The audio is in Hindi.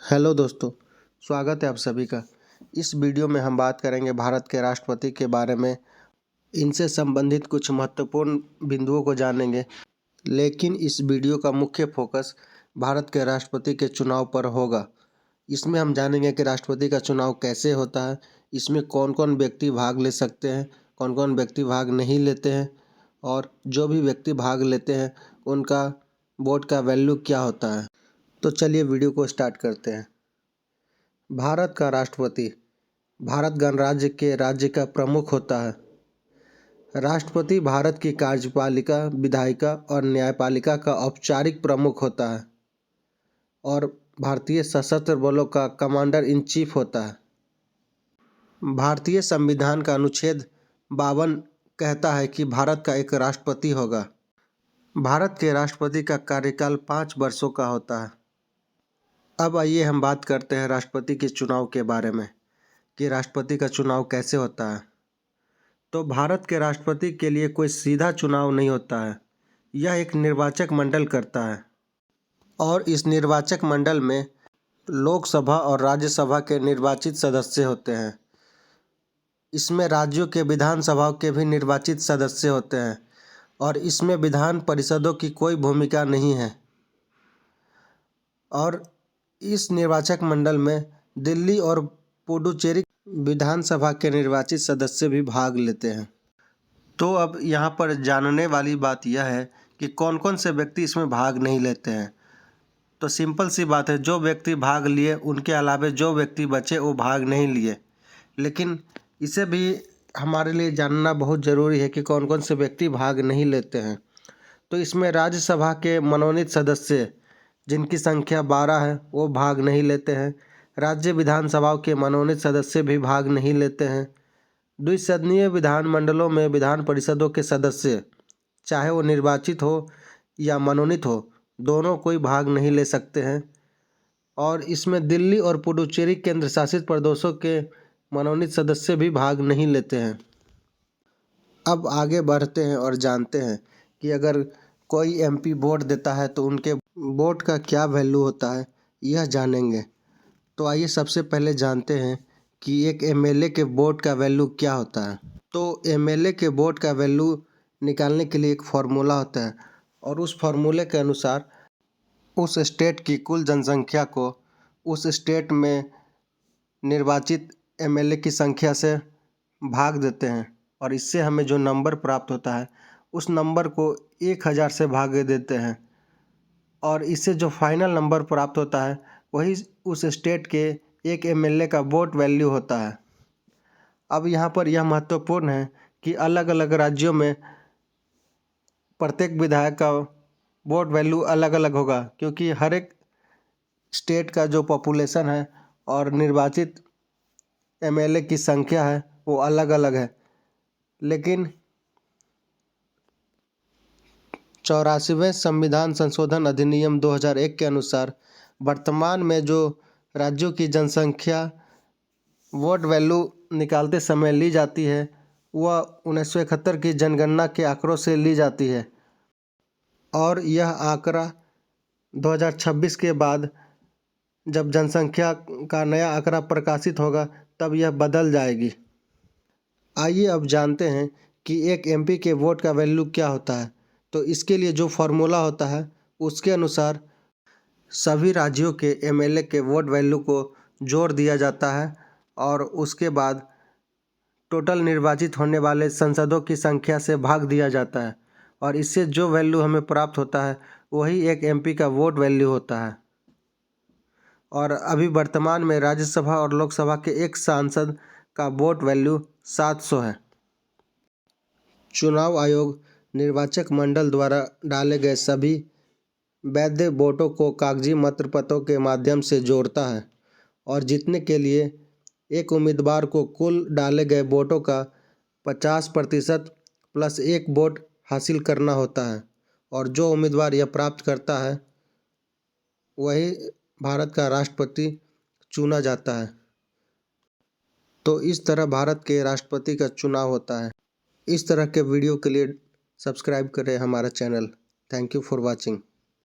हेलो दोस्तों, स्वागत है आप सभी का। इस वीडियो में हम बात करेंगे भारत के राष्ट्रपति के बारे में। इनसे संबंधित कुछ महत्वपूर्ण बिंदुओं को जानेंगे, लेकिन इस वीडियो का मुख्य फोकस भारत के राष्ट्रपति के चुनाव पर होगा। इसमें हम जानेंगे कि राष्ट्रपति का चुनाव कैसे होता है, इसमें कौन कौन व्यक्ति भाग ले सकते हैं, कौन कौन व्यक्ति भाग नहीं लेते हैं, और जो भी व्यक्ति भाग लेते हैं उनका वोट का वैल्यू क्या होता है। तो चलिए वीडियो को स्टार्ट करते हैं। भारत का राष्ट्रपति भारत गणराज्य के राज्य का प्रमुख होता है। राष्ट्रपति भारत की कार्यपालिका, विधायिका और न्यायपालिका का औपचारिक प्रमुख होता है और भारतीय सशस्त्र बलों का कमांडर इन चीफ होता है। भारतीय संविधान का अनुच्छेद 52 कहता है कि भारत का एक राष्ट्रपति होगा। भारत के राष्ट्रपति का कार्यकाल 5 वर्षों का होता है। अब आइए हम बात करते हैं राष्ट्रपति के चुनाव के बारे में कि राष्ट्रपति का चुनाव कैसे होता है। तो भारत के राष्ट्रपति के लिए कोई सीधा चुनाव नहीं होता है, यह एक निर्वाचक मंडल करता है और इस निर्वाचक मंडल में लोकसभा और राज्यसभा के निर्वाचित सदस्य होते हैं। इसमें राज्यों के विधानसभाओं के भी निर्वाचित सदस्य होते हैं और इसमें विधान परिषदों की कोई भूमिका नहीं है। और इस निर्वाचक मंडल में दिल्ली और पुडुचेरी विधानसभा के निर्वाचित सदस्य भी भाग लेते हैं। तो अब यहाँ पर जानने वाली बात यह है कि कौन कौन से व्यक्ति इसमें भाग नहीं लेते हैं। तो सिंपल सी बात है, जो व्यक्ति भाग लिए उनके अलावे जो व्यक्ति बचे वो भाग नहीं लिए। लेकिन इसे भी हमारे लिए जानना बहुत ज़रूरी है कि कौन कौन से व्यक्ति भाग नहीं लेते हैं। तो इसमें राज्यसभा के मनोनीत सदस्य जिनकी संख्या 12 है वो भाग नहीं लेते हैं। राज्य विधानसभाओं के मनोनीत सदस्य भी भाग नहीं लेते हैं। द्विसदनीय विधानमंडलों में विधान परिषदों के सदस्य, चाहे वो निर्वाचित हो या मनोनीत हो, दोनों कोई भाग नहीं ले सकते हैं। और इसमें दिल्ली और पुडुचेरी केंद्र शासित प्रदेशों के मनोनीत सदस्य भी भाग नहीं लेते हैं। अब आगे बढ़ते हैं और जानते हैं कि अगर कोई एमपी वोट देता है तो उनके वोट का क्या वैल्यू होता है, यह जानेंगे। तो आइए सबसे पहले जानते हैं कि एक एमएलए के वोट का वैल्यू क्या होता है। तो एमएलए के वोट का वैल्यू निकालने के लिए एक फार्मूला होता है और उस फार्मूले के अनुसार उस स्टेट की कुल जनसंख्या को उस स्टेट में निर्वाचित एमएलए की संख्या से भाग देते हैं और इससे हमें जो नंबर प्राप्त होता है उस नंबर को 1000 से भाग देते हैं और इससे जो फाइनल नंबर प्राप्त होता है वही उस स्टेट के एक एमएलए का वोट वैल्यू होता है। अब यहाँ पर यह महत्वपूर्ण है कि अलग अलग राज्यों में प्रत्येक विधायक का वोट वैल्यू अलग अलग होगा, क्योंकि हर एक स्टेट का जो पॉपुलेशन है और निर्वाचित एमएलए की संख्या है वो अलग अलग है। लेकिन 84वें संविधान संशोधन अधिनियम 2001 के अनुसार वर्तमान में जो राज्यों की जनसंख्या वोट वैल्यू निकालते समय ली जाती है वह 1971 की जनगणना के आंकड़ों से ली जाती है और यह आंकड़ा 2026 के बाद जब जनसंख्या का नया आंकड़ा प्रकाशित होगा तब यह बदल जाएगी। आइए अब जानते हैं कि एक एमपी के वोट का वैल्यू क्या होता है। तो इसके लिए जो फार्मूला होता है उसके अनुसार सभी राज्यों के एमएलए के वोट वैल्यू को जोड़ दिया जाता है और उसके बाद टोटल निर्वाचित होने वाले सांसदों की संख्या से भाग दिया जाता है और इससे जो वैल्यू हमें प्राप्त होता है वही एक एमपी का वोट वैल्यू होता है। और अभी वर्तमान में राज्यसभा और लोकसभा के एक सांसद का वोट वैल्यू 700 है। चुनाव आयोग निर्वाचक मंडल द्वारा डाले गए सभी वैध वोटों को कागजी मतपत्रों के माध्यम से जोड़ता है और जीतने के लिए एक उम्मीदवार को कुल डाले गए वोटों का 50% प्लस एक वोट हासिल करना होता है और जो उम्मीदवार यह प्राप्त करता है वही भारत का राष्ट्रपति चुना जाता है। तो इस तरह भारत के राष्ट्रपति का चुनाव होता है। इस तरह के वीडियो के लिए सब्सक्राइब करें हमारा channel. Thank you for watching.